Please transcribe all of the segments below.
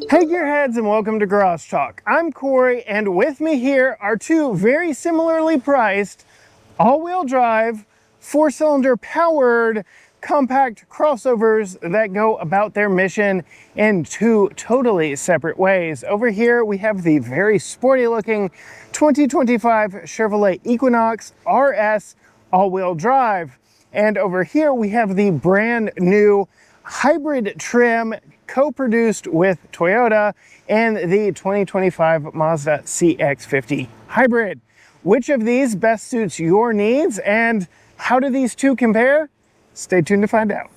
Hey gearheads, and welcome to Garage Talk. I'm Corey, and with me here are two very similarly priced all-wheel drive, four-cylinder powered compact crossovers that go about their mission in two totally separate ways. Over here we have the very sporty looking 2025 Chevrolet Equinox RS all-wheel drive, and over here we have the brand new hybrid trim co-produced with Toyota and the 2025 Mazda CX-50 hybrid. Which of these best suits your needs, and how do these two compare? Stay tuned to find out.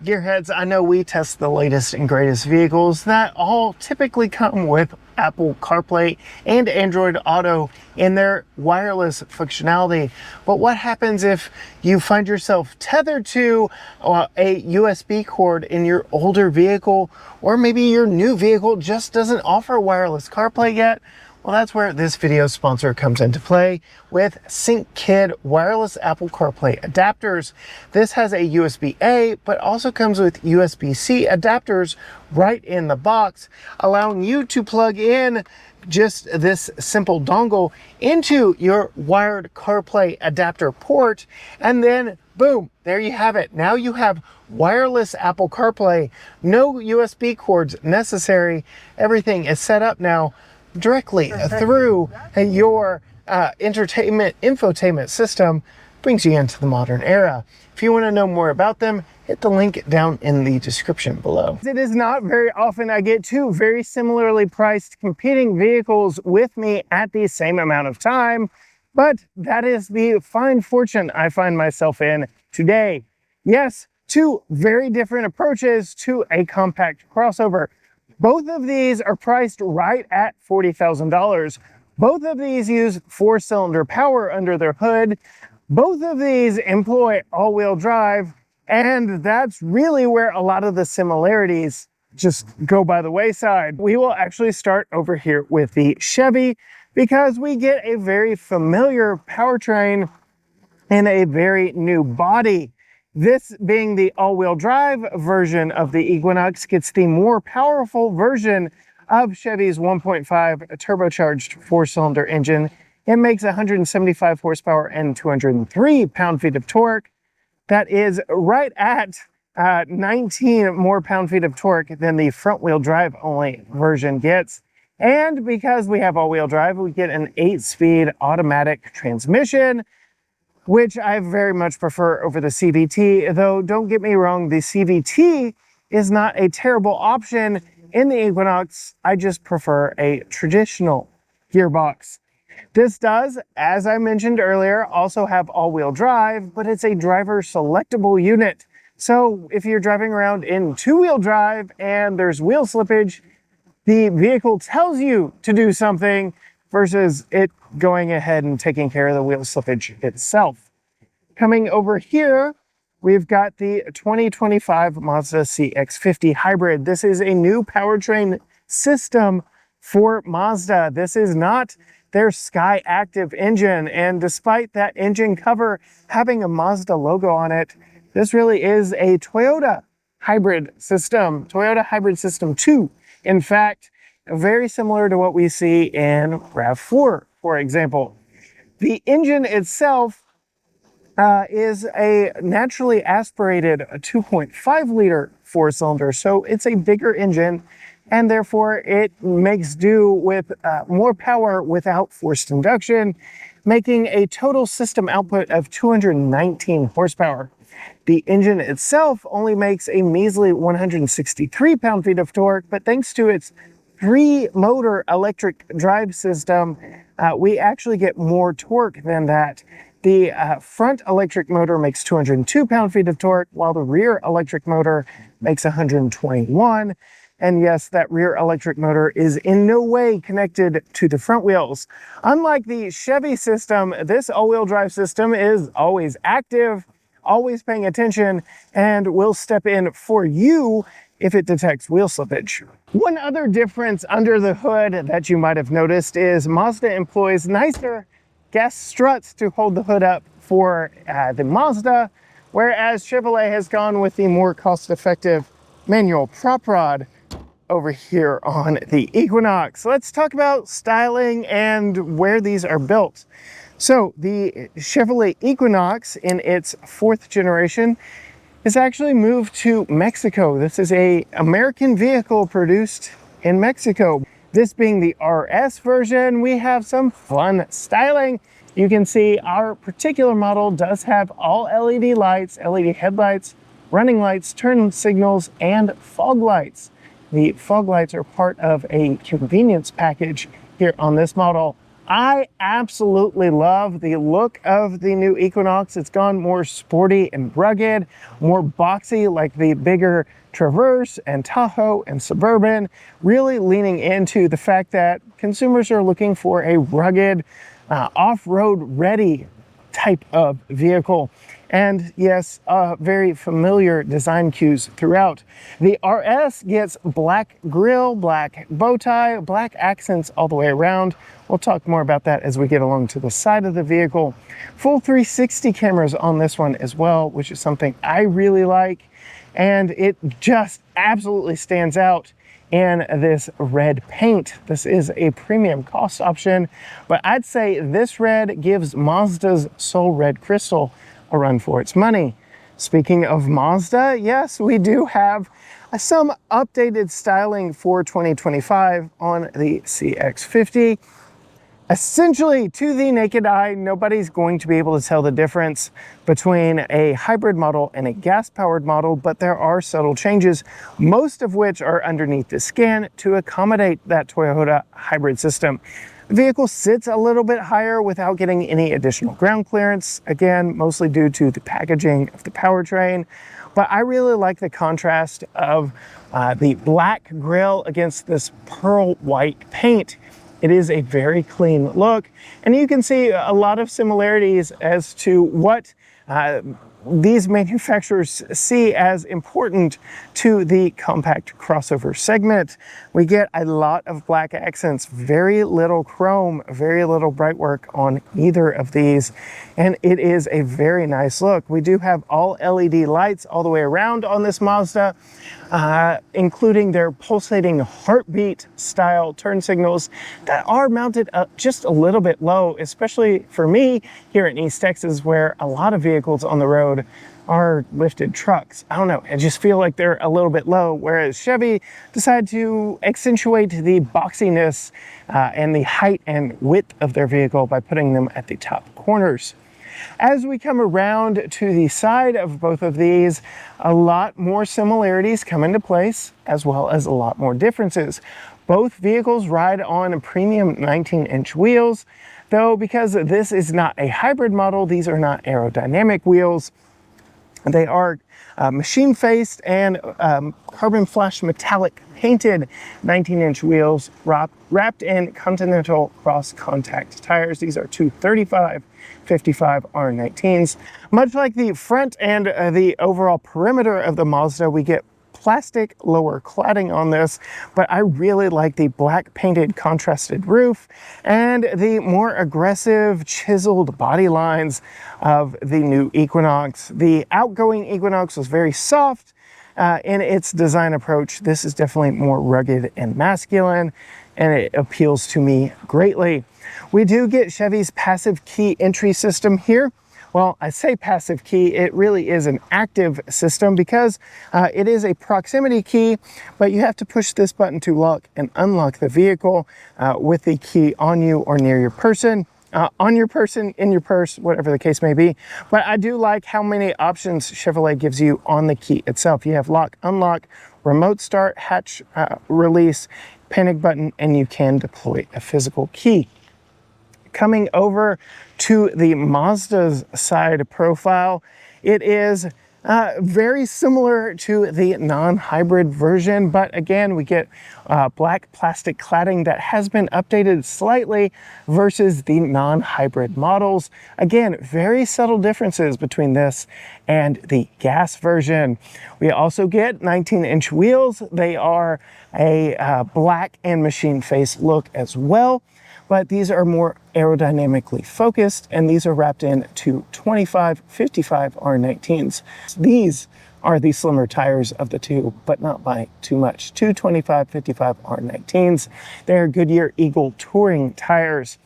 Gearheads, I know we test the latest and greatest vehicles that all typically come with Apple CarPlay and Android Auto in their wireless functionality. But what happens if you find yourself tethered to a USB cord in your older vehicle, or maybe your new vehicle just doesn't offer wireless CarPlay yet? Well, that's where this video sponsor comes into play with SyncKid wireless Apple CarPlay adapters. This has a USB-A, but also comes with USB-C adapters right in the box, allowing you to plug in just this simple dongle into your wired CarPlay adapter port, and then boom, there you have it. Now you have wireless Apple CarPlay, no USB cords necessary. Everything is set up now directly through your infotainment system. Brings you into the modern era. If you want to know more about them, hit the link down in the description below. It is not very often I get two very similarly priced competing vehicles with me at the same amount of time, but that is the fine fortune I find myself in today. Yes, two very different approaches to a compact crossover. Both of these are priced right at $40,000. Both of these use four-cylinder power under their hood. Both of these employ all-wheel drive, and that's really where a lot of the similarities just go by the wayside. We will actually start over here with the Chevy because we get a very familiar powertrain and a very new body. This being the all-wheel drive version of the Equinox gets the more powerful version of Chevy's 1.5 turbocharged four-cylinder engine. It makes 175 horsepower and 203 pound-feet of torque. That is right at 19 more pound-feet of torque than the front-wheel drive only version gets. And because we have all-wheel drive, we get an 8-speed automatic transmission, which I very much prefer over the CVT, though don't get me wrong, the CVT is not a terrible option in the Equinox. I just prefer a traditional gearbox. This does, as I mentioned earlier, also have all-wheel drive, but it's a driver-selectable unit. So if you're driving around in two-wheel drive and there's wheel slippage, the vehicle tells you to do something versus it going ahead and taking care of the wheel slippage itself. Coming over here, we've got the 2025 Mazda CX-50 hybrid. This is a new powertrain system for Mazda. This is not their Sky Active engine, and despite that engine cover having a Mazda logo on it, this really is a Toyota hybrid system, Toyota Hybrid System 2. In fact, very similar to what we see in RAV4, for example. The engine itself is a naturally aspirated 2.5 liter four-cylinder, so it's a bigger engine, and therefore it makes do with more power without forced induction, making a total system output of 219 horsepower. The engine itself only makes a measly 163 pound-feet of torque, but thanks to its three-motor electric drive system, we actually get more torque than that. The front electric motor makes 202 pound-feet of torque, while the rear electric motor makes 121. And yes, that rear electric motor is in no way connected to the front wheels. Unlike the Chevy system, this all-wheel drive system is always active, always paying attention, and will step in for you if it detects wheel slippage. One other difference under the hood that you might have noticed is Mazda employs nicer gas struts to hold the hood up for the Mazda, whereas Chevrolet has gone with the more cost-effective manual prop rod over here on the Equinox. Let's talk about styling and where these are built. So the Chevrolet Equinox in its 4th generation is actually moved to Mexico. This is an American vehicle produced in Mexico. This being the RS version, we have some fun styling. You can see our particular model does have all LED lights, LED headlights, running lights, turn signals, and fog lights. The fog lights are part of a convenience package here on this model. I absolutely love the look of the new Equinox. It's gone more sporty and rugged, more boxy like the bigger Traverse and Tahoe and Suburban, really leaning into the fact that consumers are looking for a rugged, off-road ready type of vehicle. And yes, very familiar design cues throughout. The RS gets black grille, black bow tie, black accents all the way around. We'll talk more about that as we get along to the side of the vehicle. Full 360 cameras on this one as well, which is something I really like. And it just absolutely stands out in this red paint. This is a premium cost option, but I'd say this red gives Mazda's Soul Red Crystal a run for its money. Speaking of Mazda, yes, we do have some updated styling for 2025 on the CX-50. Essentially, to the naked eye, nobody's going to be able to tell the difference between a hybrid model and a gas-powered model, but there are subtle changes, most of which are underneath the skin to accommodate that Toyota hybrid system. The vehicle sits a little bit higher without getting any additional ground clearance, again, mostly due to the packaging of the powertrain. But I really like the contrast of the black grille against this pearl white paint. It is a very clean look, and you can see a lot of similarities as to what these manufacturers see as important to the compact crossover segment. We get a lot of black accents, very little chrome, very little bright work on either of these, and it is a very nice look. We do have all LED lights all the way around on this Mazda, including their pulsating heartbeat style turn signals that are mounted up just a little bit low, especially for me here in East Texas, where a lot of vehicles on the road are lifted trucks. I don't know, I just feel like they're a little bit low, whereas Chevy decided to accentuate the boxiness and the height and width of their vehicle by putting them at the top corners. As we come around to the side of both of these, a lot more similarities come into place, as well as a lot more differences. Both vehicles ride on premium 19-inch wheels, though because this is not a hybrid model, these are not aerodynamic wheels. They are machine-faced and carbon flash metallic painted 19-inch wheels wrapped in Continental CrossContact tires. These are 235 55 R19s. Much like the front and the overall perimeter of the Mazda, we get plastic lower cladding on this, but I really like the black painted contrasted roof and the more aggressive chiseled body lines of the new Equinox. The outgoing Equinox was very soft in its design approach. This is definitely more rugged and masculine, and it appeals to me greatly. We do get Chevy's passive key entry system here. Well, I say passive key, it really is an active system because it is a proximity key, but you have to push this button to lock and unlock the vehicle with the key on you or near your person. On your person, in your purse, whatever the case may be. But I do like how many options Chevrolet gives you on the key itself. You have lock, unlock, remote start, hatch release, panic button, and you can deploy a physical key. Coming over to the Mazda's side profile, it is very similar to the non-hybrid version, but again, we get black plastic cladding that has been updated slightly versus the non-hybrid models. Again, very subtle differences between this and the gas version. We also get 19-inch wheels. They are a black and machine face look as well. but these are more aerodynamically focused, and these are wrapped in to 25-55 R19s. These are the slimmer tires of the two, but not by too much. Two 25-55 R19s. They're Goodyear Eagle Touring tires.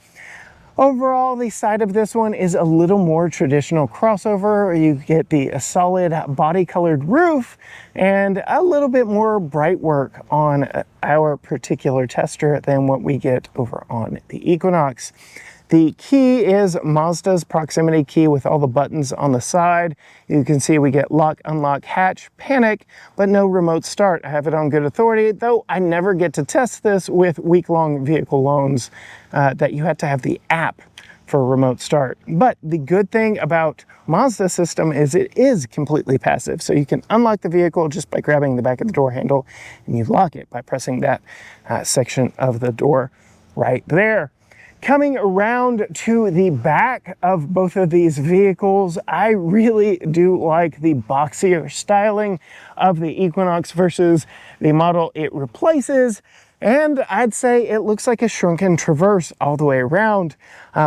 Overall, the side of this one is a little more traditional crossover. You get the solid body colored roof and a little bit more bright work on our particular tester than what we get over on the Equinox. The key is Mazda's proximity key with all the buttons on the side. You can see we get lock, unlock, hatch, panic, but no remote start. I have it on good authority, though I never get to test this with week-long vehicle loans that you have to have the app for remote start. But the good thing about Mazda system is it is completely passive. So you can unlock the vehicle just by grabbing the back of the door handle, and you lock it by pressing that section of the door right there. Coming around to the back of both of these vehicles, I really do like the boxier styling of the Equinox versus the model it replaces. And I'd say it looks like a shrunken Traverse all the way around.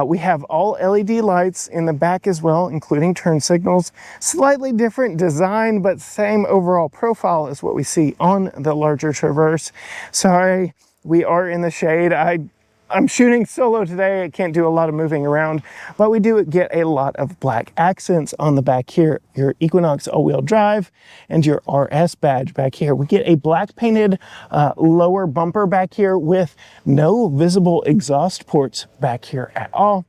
We have all LED lights in the back as well, including turn signals. Slightly different design, but same overall profile as what we see on the larger Traverse. Sorry, we are in the shade. I'm shooting solo today. I can't do a lot of moving around, but we do get a lot of black accents on the back here. Your Equinox all-wheel drive and your RS badge back here. We get a black painted lower bumper back here with no visible exhaust ports back here at all.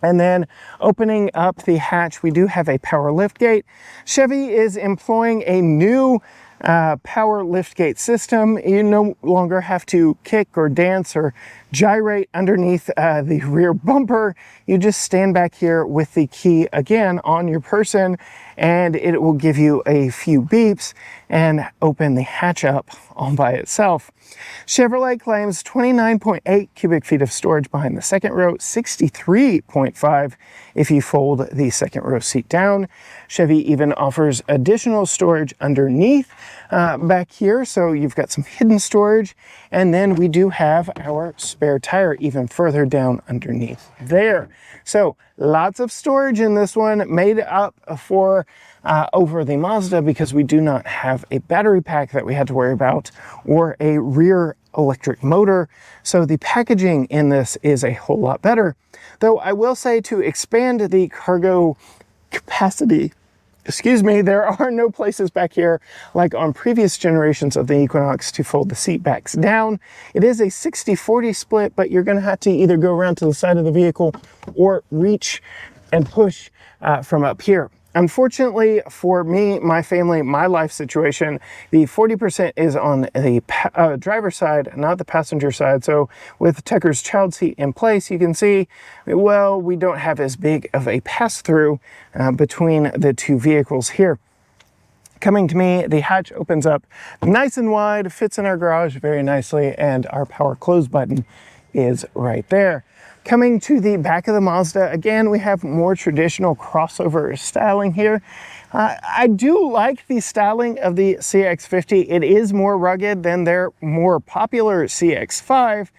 And then opening up the hatch, we do have a power liftgate. Chevy is employing a new power liftgate system. You no longer have to kick or dance or gyrate underneath the rear bumper. You just stand back here with the key again on your person, and it will give you a few beeps and open the hatch up all by itself. Chevrolet claims 29.8 cubic feet of storage behind the second row, 63.5 if you fold the second row seat down. Chevy even offers additional storage underneath back here, so you've got some hidden storage. And then we do have our spare tire even further down underneath there. So lots of storage in this one, made up for over the Mazda because we do not have a battery pack that we had to worry about or a rear electric motor. So the packaging in this is a whole lot better. Though I will say, to expand the cargo capacity, there are no places back here like on previous generations of the Equinox to fold the seat backs down. It is a 60-40 split, but you're going to have to either go around to the side of the vehicle or reach and push from up here. Unfortunately for me, my family, my life situation, the 40% is on the driver's side, not the passenger side. So with Tucker's child seat in place, you can see, well, we don't have as big of a pass-through between the two vehicles here. Coming to me, the hatch opens up nice and wide, fits in our garage very nicely, and our power close button is right there. Coming to the back of the Mazda, again, we have more traditional crossover styling here. I do like the styling of the CX-50. It is more rugged than their more popular CX-5.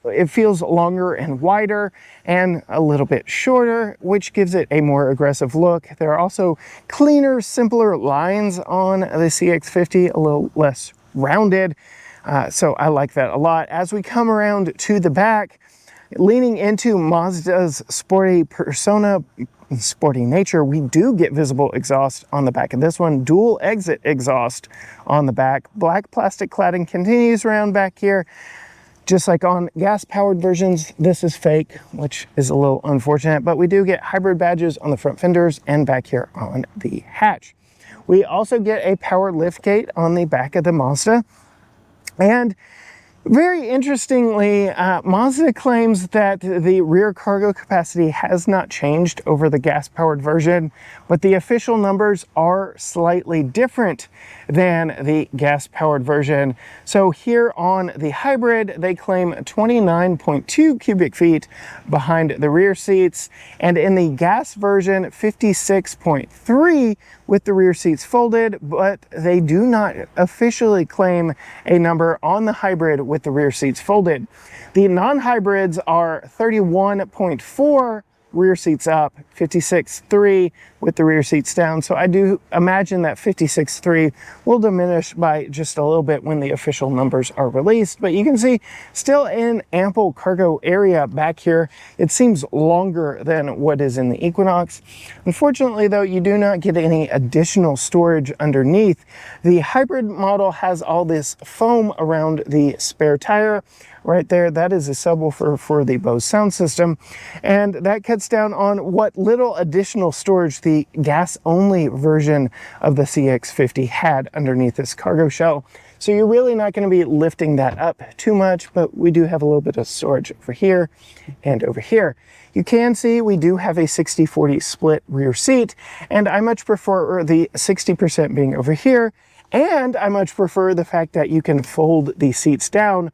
It feels longer and wider and a little bit shorter, which gives it a more aggressive look. There are also cleaner, simpler lines on the CX-50, a little less rounded. So I like that a lot. As we come around to the back, leaning into Mazda's sporty persona, sporty nature, we do get visible exhaust on the back of this one. Dual exit exhaust on the back. Black plastic cladding continues around back here. Just like on gas-powered versions, this is fake, which is a little unfortunate, but we do get hybrid badges on the front fenders and back here on the hatch. We also get a power liftgate on the back of the Mazda. And very interestingly, Mazda claims that the rear cargo capacity has not changed over the gas-powered version, but the official numbers are slightly different than the gas-powered version. So here on the hybrid, they claim 29.2 cubic feet behind the rear seats, and in the gas version, 56.3 with the rear seats folded, but they do not officially claim a number on the hybrid with the rear seats folded. The non-hybrids are 31.4 rear seats up, 56.3 with the rear seats down. So I do imagine that 56.3 will diminish by just a little bit when the official numbers are released. But you can see still an ample cargo area back here. It seems longer than what is in the Equinox. Unfortunately though, you do not get any additional storage underneath. The hybrid model has all this foam around the spare tire right there. That is a subwoofer for the Bose sound system, and that cuts down on what little additional storage the gas-only version of the CX-50 had underneath this cargo shell. So you're really not going to be lifting that up too much, but we do have a little bit of storage over here and over here. You can see we do have a 60-40 split rear seat, and I much prefer the 60% being over here, and I much prefer the fact that you can fold the seats down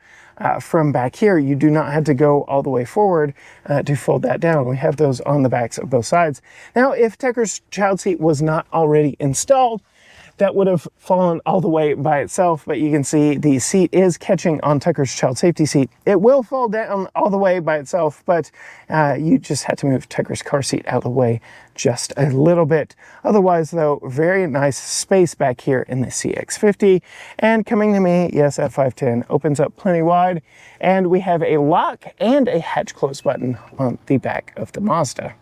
from back here. You do not have to go all the way forward to fold that down. We have those on the backs of both sides. Now, if Tucker's child seat was not already installed, that would have fallen all the way by itself, but you can see the seat is catching on Tucker's child safety seat. It will fall down all the way by itself, but you just had to move Tucker's car seat out of the way just a little bit. Otherwise though, very nice space back here in the CX-50. And coming to me, yes, at 5'10", opens up plenty wide, and we have a lock and a hatch close button on the back of the Mazda.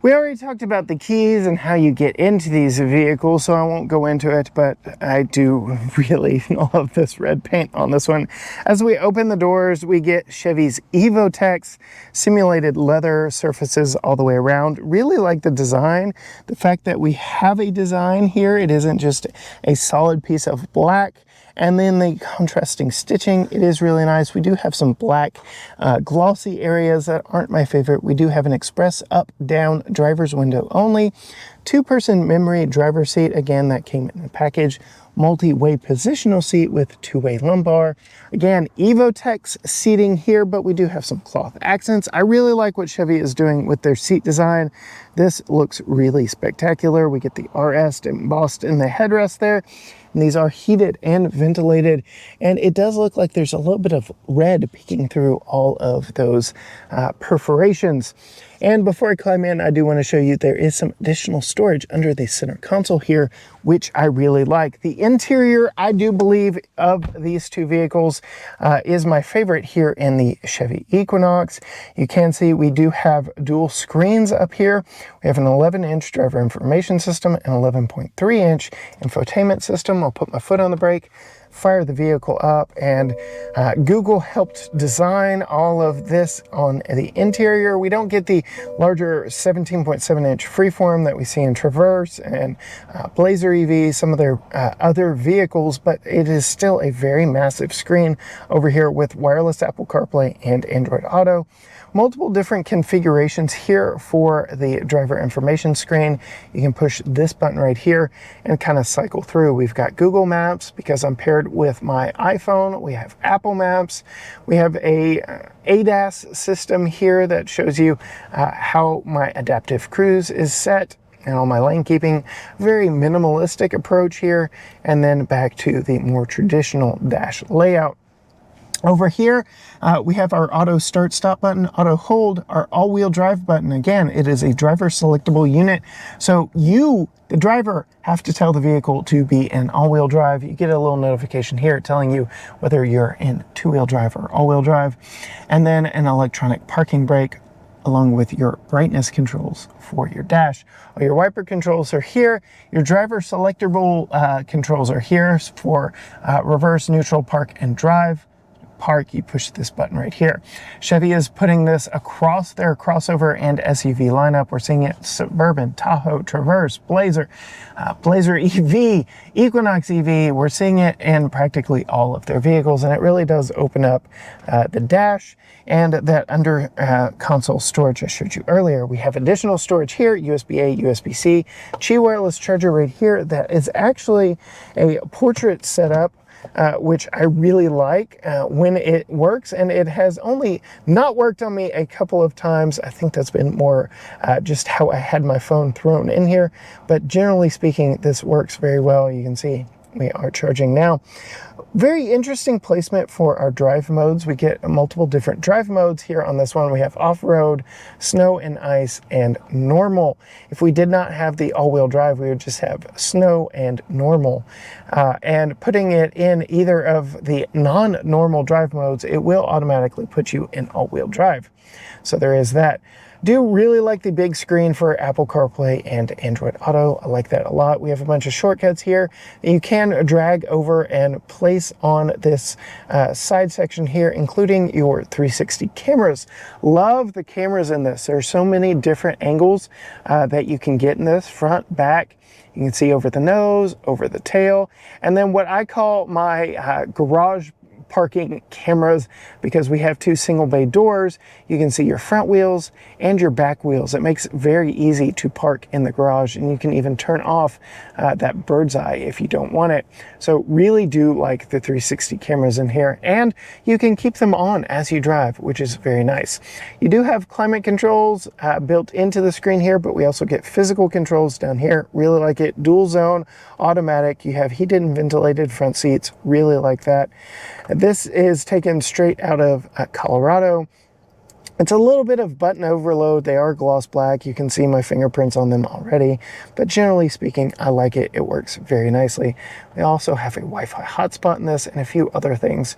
We already talked about the keys and how you get into these vehicles, so I won't go into it, but I do really love this red paint on this one. As we open the doors, we get Chevy's Evotex simulated leather surfaces all the way around. Really like the design. The fact that we have a design here, it isn't just a solid piece of black. And then the contrasting stitching, it is really nice. We do have some black glossy areas that aren't my favorite. We do have an express up, down, driver's window only. 2-person memory driver seat, again, that came in the package. Multi-way positional seat with 2-way lumbar. Again, Evotex seating here, but we do have some cloth accents. I really like what Chevy is doing with their seat design. This looks really spectacular. We get the RS embossed in the headrest there. And these are heated and ventilated, and it does look like there's a little bit of red peeking through all of those perforations. And before I climb in, I do want to show you there is some additional storage under the center console here, which I really like. The interior, I do believe, of these two vehicles is my favorite here in the Chevy Equinox. You can see we do have dual screens up here. We have an 11-inch driver information system and 11.3-inch infotainment system. I'll put my foot on the brake, fire the vehicle up, and Google helped design all of this on the interior. We don't get the larger 17.7-inch freeform that we see in Traverse and Blazer EV, some of their other vehicles, but it is still a very massive screen over here with wireless Apple CarPlay and Android Auto. Multiple different configurations here for the driver information screen. You can push this button right here and kind of cycle through. We've got Google Maps because I'm paired with my iPhone. We have Apple Maps. We have a ADAS system here that shows you how my adaptive cruise is set and all my lane keeping. Very minimalistic approach here. And then back to the more traditional dash layout. Over here, we have our auto start stop button, auto hold, our all-wheel drive button. Again, it is a driver selectable unit. So you, the driver, have to tell the vehicle to be in all-wheel drive. You get a little notification here telling you whether you're in two-wheel drive or all-wheel drive. And then an electronic parking brake along with your brightness controls for your dash. All your wiper controls are here. Your driver selectable controls are here for reverse, neutral, park, and drive. Park, you push this button right here. Chevy is putting this across their crossover and SUV lineup. We're seeing it Suburban, Tahoe, Traverse, Blazer, Blazer EV, Equinox EV. We're seeing it in practically all of their vehicles, and it really does open up the dash and that under console storage I showed you earlier. We have additional storage here, USB-A, USB-C, Qi wireless charger right here that is actually a portrait setup, which I really like when it works, and it has only not worked on me a couple of times. I think that's been more just how I had my phone thrown in here, but generally speaking, this works very well. You can see we are charging now. Very interesting placement for our drive modes. We get multiple different drive modes here on this one. We have off-road, snow and ice, and normal. If we did not have the all-wheel drive, we would just have snow and normal. And putting it in either of the non-normal drive modes, it will automatically put you in all-wheel drive. So there is that. Do really like the big screen for Apple CarPlay and Android Auto. I like that a lot. We have a bunch of shortcuts here that you can drag over and place on this side section here, including your 360 cameras. Love the cameras in this. There are so many different angles that you can get in this, front, back. You can see over the nose, over the tail, and then what I call my garage parking cameras, because we have 2 single bay doors. You can see your front wheels and your back wheels. It makes it very easy to park in the garage, and you can even turn off that bird's eye if you don't want it. So really do like the 360 cameras in here, and you can keep them on as you drive, which is very nice. You do have climate controls built into the screen here, but we also get physical controls down here. Really like it. Dual zone, automatic. You have heated and ventilated front seats. Really like that. This is taken straight out of Colorado. It's a little bit of button overload. They are gloss black. You can see my fingerprints on them already, but generally speaking, I like it. It works very nicely. We also have a Wi-Fi hotspot in this and a few other things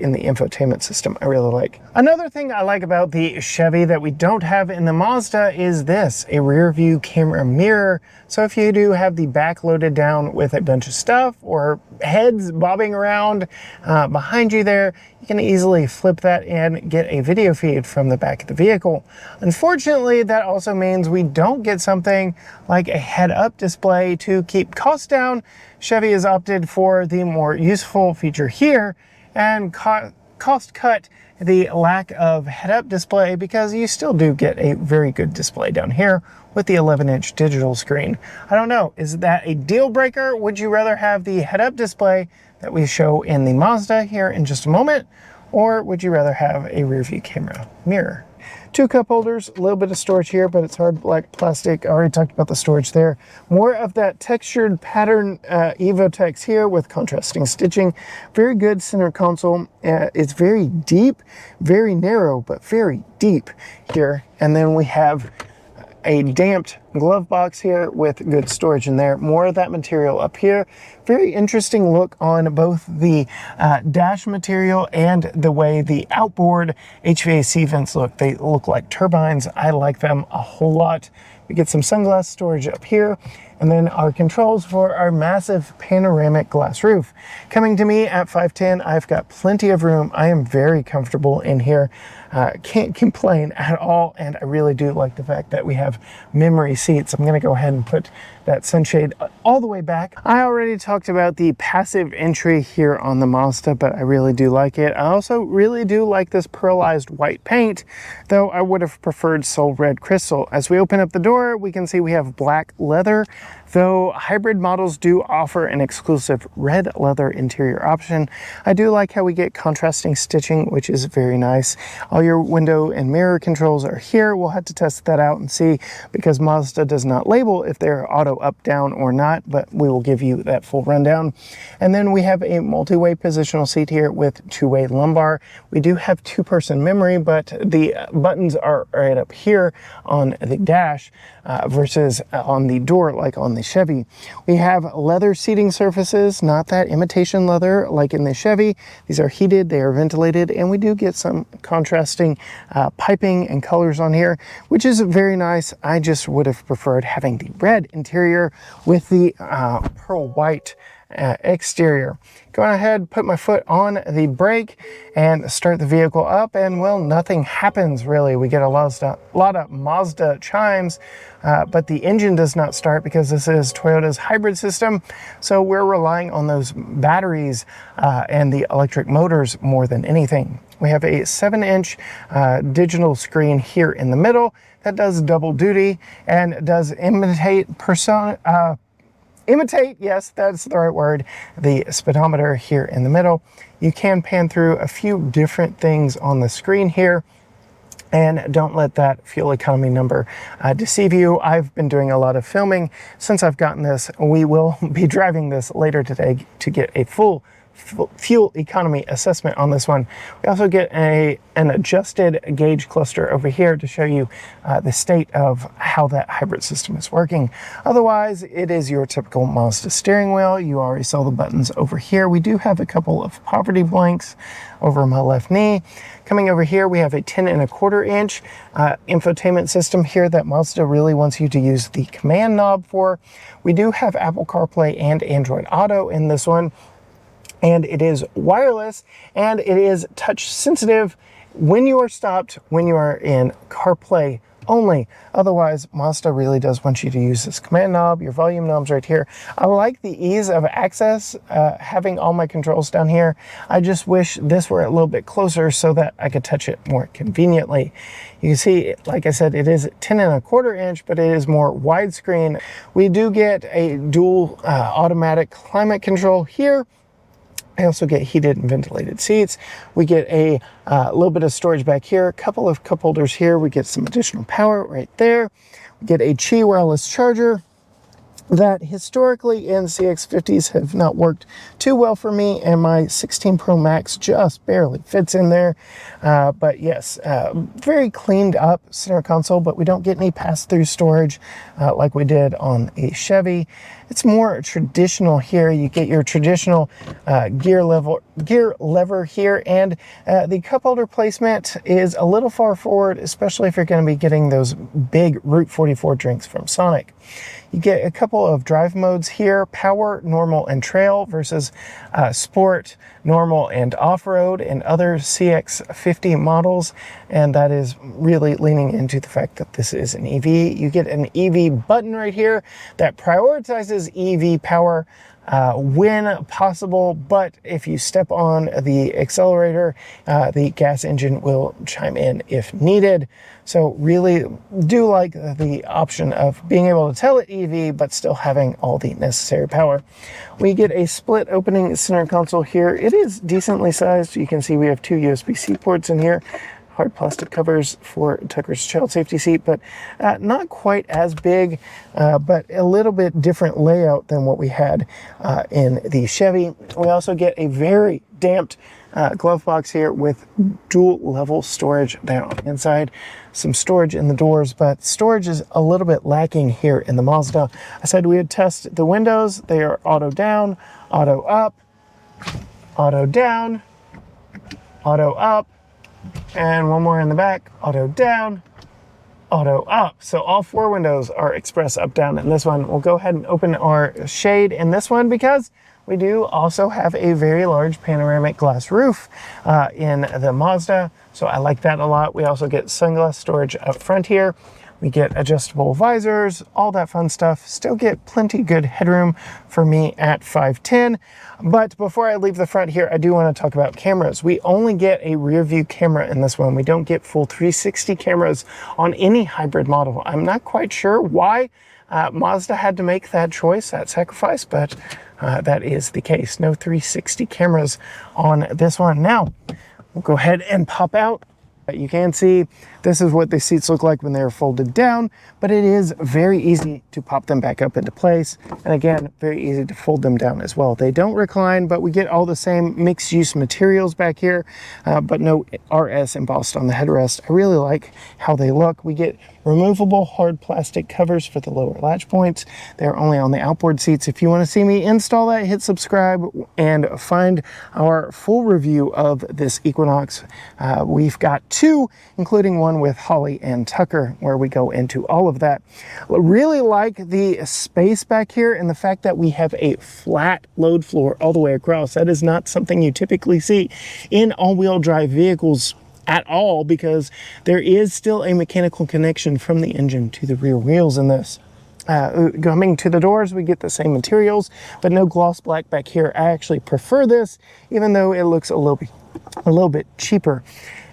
in the infotainment system I really like. Another thing I like about the Chevy that we don't have in the Mazda is this, a rear view camera mirror. So if you do have the back loaded down with a bunch of stuff or heads bobbing around behind you there, you can easily flip that and get a video feed from the back of the vehicle. Unfortunately, that also means we don't get something like a head-up display. To keep costs down, Chevy has opted for the more useful feature here and cost cut the lack of head-up display, because you still do get a very good display down here with the 11-inch digital screen. I don't know, is that a deal breaker? Would you rather have the head-up display that we show in the Mazda here in just a moment, or would you rather have a rear view camera mirror? 2 cup holders, a little bit of storage here, but it's hard black plastic. I already talked about the storage there. More of that textured pattern Evotex here with contrasting stitching. Very good center console. It's very deep, very narrow, but very deep here. And then we have a damped glove box here with good storage in there. More of that material up here. Very interesting look on both the dash material and the way the outboard HVAC vents look. They look like turbines. I like them a whole lot. We get some sunglass storage up here, and then our controls for our massive panoramic glass roof. Coming to me at 5'10", I've got plenty of room. I am very comfortable in here. Can't complain at all, and I really do like the fact that we have memory seats. I'm gonna go ahead and put that sunshade all the way back. I already talked about the passive entry here on the Mazda, but I really do like it. I also really do like this pearlized white paint, though I would have preferred Soul Red Crystal. As we open up the door, we can see we have black leather, though hybrid models do offer an exclusive red leather interior option. I do like how we get contrasting stitching, which is very nice. All your window and mirror controls are here. We'll have to test that out and see, because Mazda does not label if they're auto up, down, or not, but we will give you that full rundown. And then we have a multi-way positional seat here with 2-way lumbar. We do have 2-person memory, but the buttons are right up here on the dash versus on the door like on the Chevy. We have leather seating surfaces, not that imitation leather like in the Chevy. These are heated, they are ventilated, and we do get some contrasting piping and colors on here, which is very nice. I just would have preferred having the red interior with the pearl white exterior. Go ahead, put my foot on the brake and start the vehicle up, and well, nothing happens really. We get a lot of Mazda chimes, but the engine does not start because this is Toyota's hybrid system, so we're relying on those batteries and the electric motors more than anything. We have a 7-inch digital screen here in the middle that does double duty and does imitate, yes, that's the right word, the speedometer here in the middle. You can pan through a few different things on the screen here. And don't let that fuel economy number deceive you. I've been doing a lot of filming since I've gotten this. We will be driving this later today to get a full fuel economy assessment on this one. We also get an adjusted gauge cluster over here to show you the state of how that hybrid system is working. Otherwise, it is your typical Mazda steering wheel. You already saw the buttons over here. We do have a couple of poverty blanks over my left knee. Coming over here, we have a 10.25 inch infotainment system here that Mazda really wants you to use the command knob for. We do have Apple CarPlay and Android Auto in this one, and it is wireless and it is touch sensitive when you are stopped, when you are in CarPlay only. Otherwise, Mazda really does want you to use this command knob. Your volume knob's right here. I like the ease of access, having all my controls down here. I just wish this were a little bit closer so that I could touch it more conveniently. You can see, like I said, it is 10.25 inch, but it is more widescreen. We do get a dual automatic climate control here. I also get heated and ventilated seats. We get a little bit of storage back here, a couple of cup holders here. We get some additional power right there. We get a Qi wireless charger that historically in CX-50s have not worked too well for me, and my 16 Pro Max just barely fits in there. But yes, very cleaned up center console, but we don't get any pass-through storage like we did on a Chevy. It's more traditional here. You get your traditional gear lever here, and the cup holder placement is a little far forward, especially if you're going to be getting those big Route 44 drinks from Sonic. You get a couple of drive modes here: power, normal, and trail versus sport, normal, and off-road, and other CX-50 models. And that is really leaning into the fact that this is an EV. You get an EV button right here that prioritizes EV power when possible, but if you step on the accelerator, the gas engine will chime in if needed. So really do like the option of being able to tell it EV, but still having all the necessary power. We get a split opening center console here. It is decently sized. You can see we have two USB-C ports in here. Hard plastic covers for Tucker's child safety seat, but not quite as big, but a little bit different layout than what we had in the Chevy. We also get a very damped glove box here with dual level storage down inside. Some storage in the doors, but storage is a little bit lacking here in the Mazda. I said we would test the windows. They are auto down, auto up, auto down, auto up, and one more in the back, auto down, auto up. So all four windows are express up, down in this one. We'll go ahead and open our shade in this one because we do also have a very large panoramic glass roof in the Mazda. So I like that a lot. We also get sunglass storage up front here. We get adjustable visors, all that fun stuff. Still get plenty good headroom for me at 5'10". But before I leave the front here, I do want to talk about cameras. We only get a rear view camera in this one. We don't get full 360 cameras on any hybrid model. I'm not quite sure why Mazda had to make that choice, that sacrifice, but that is the case. No 360 cameras on this one. Now, we'll go ahead and pop out. You can see this is what the seats look like when they're folded down, but it is very easy to pop them back up into place. And again, very easy to fold them down as well. They don't recline, but we get all the same mixed use materials back here, but no RS embossed on the headrest. I really like how they look. We get removable hard plastic covers for the lower latch points. They're only on the outboard seats. If you want to see me install that, hit subscribe and find our full review of this Equinox. We've got two, including one with Holly and Tucker, where we go into all of that. I really like the space back here and the fact that we have a flat load floor all the way across. That is not something you typically see in all-wheel drive vehicles at all, because there is still a mechanical connection from the engine to the rear wheels in this. Coming to the doors, we get the same materials, but no gloss black back here. I actually prefer this, even though it looks a little bit cheaper.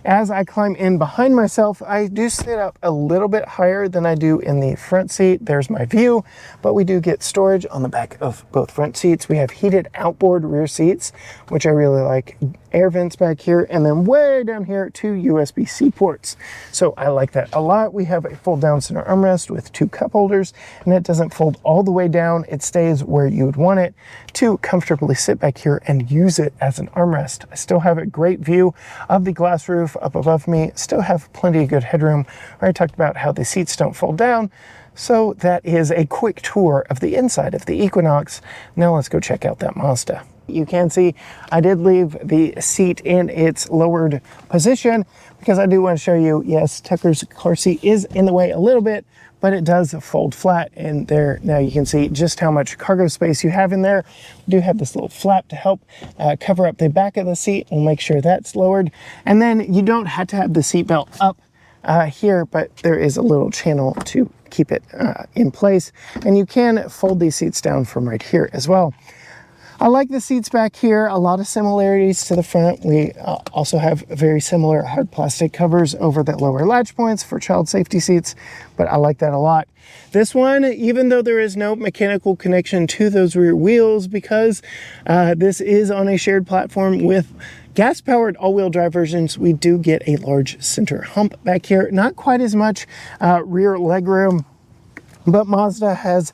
As I climb in behind myself, I do sit up a little bit higher than I do in the front seat. There's my view, but we do get storage on the back of both front seats. We have heated outboard rear seats, which I really like. Air vents back here, and then way down here, 2 USB-C ports. So I like that a lot. We have a fold down center armrest with 2 cup holders, and it doesn't fold all the way down. It stays where you would want it to comfortably sit back here and use it as an armrest. I still have a great view of the glass roof up above me. Still have plenty of good headroom. I already talked about how the seats don't fold down. So that is a quick tour of the inside of the Equinox. Now let's go check out that Mazda. You can see I did leave the seat in its lowered position because I do want to show you, yes, Tucker's car seat is in the way a little bit, but it does fold flat in there. Now you can see just how much cargo space you have in there. We do have this little flap to help cover up the back of the seat. We'll make sure that's lowered. And then you don't have to have the seat belt up here, but there is a little channel to keep it in place. And you can fold these seats down from right here as well. I like the seats back here, a lot of similarities to the front. We also have very similar hard plastic covers over the lower latch points for child safety seats, but I like that a lot. This one, even though there is no mechanical connection to those rear wheels, because this is on a shared platform with gas-powered all-wheel drive versions, we do get a large center hump back here. Not quite as much rear legroom, but Mazda has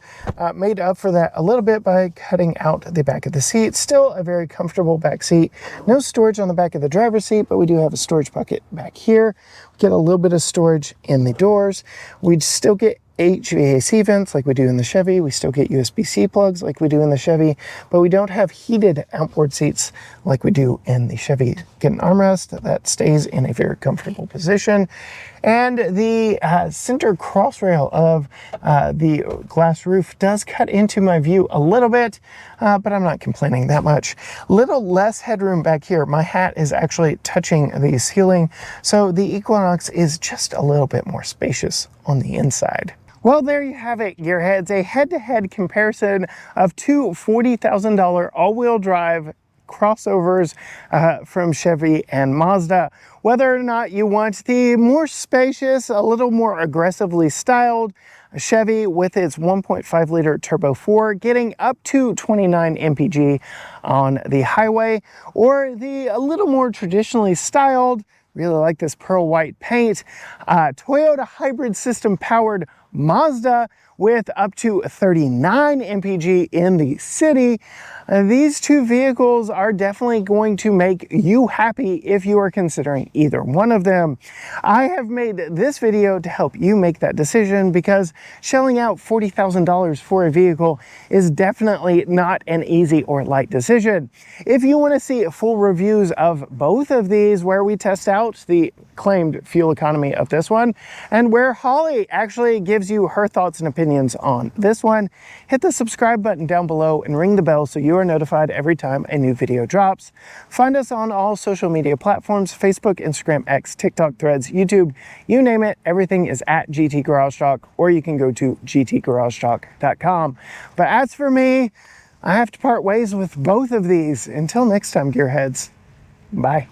made up for that a little bit by cutting out the back of the seat. Still a very comfortable back seat. No storage on the back of the driver's seat, but we do have a storage bucket back here. We get a little bit of storage in the doors. We still get HVAC vents like we do in the Chevy. We still get USB-C plugs like we do in the Chevy, but we don't have heated outboard seats like we do in the Chevy. Get an armrest that stays in a very comfortable position. And the center cross rail of the glass roof does cut into my view a little bit, but I'm not complaining that much. Little less headroom back here. My hat is actually touching the ceiling, so the Equinox is just a little bit more spacious on the inside. Well, there you have it, gearheads. A head-to-head comparison of 2 $40,000 all-wheel drive crossovers from Chevy and Mazda. Whether or not you want the more spacious, a little more aggressively styled Chevy with its 1.5 liter turbo 4 getting up to 29 mpg on the highway, or the a little more traditionally styled, really like this pearl white paint, Toyota hybrid system powered Mazda with up to 39 mpg in the city. These two vehicles are definitely going to make you happy if you are considering either one of them. I have made this video to help you make that decision because shelling out $40,000 for a vehicle is definitely not an easy or light decision. If you want to see full reviews of both of these, where we test out the claimed fuel economy of this one and where Holly actually gives you her thoughts and opinions on this one, hit the subscribe button down below and ring the bell so you are notified every time a new video drops. Find us on all social media platforms: Facebook, Instagram, X, TikTok, Threads, YouTube, you name it. Everything is at GT Garage Talk, or you can go to gtgaragetalk.com. But as for me, I have to part ways with both of these. Until next time, gearheads, bye.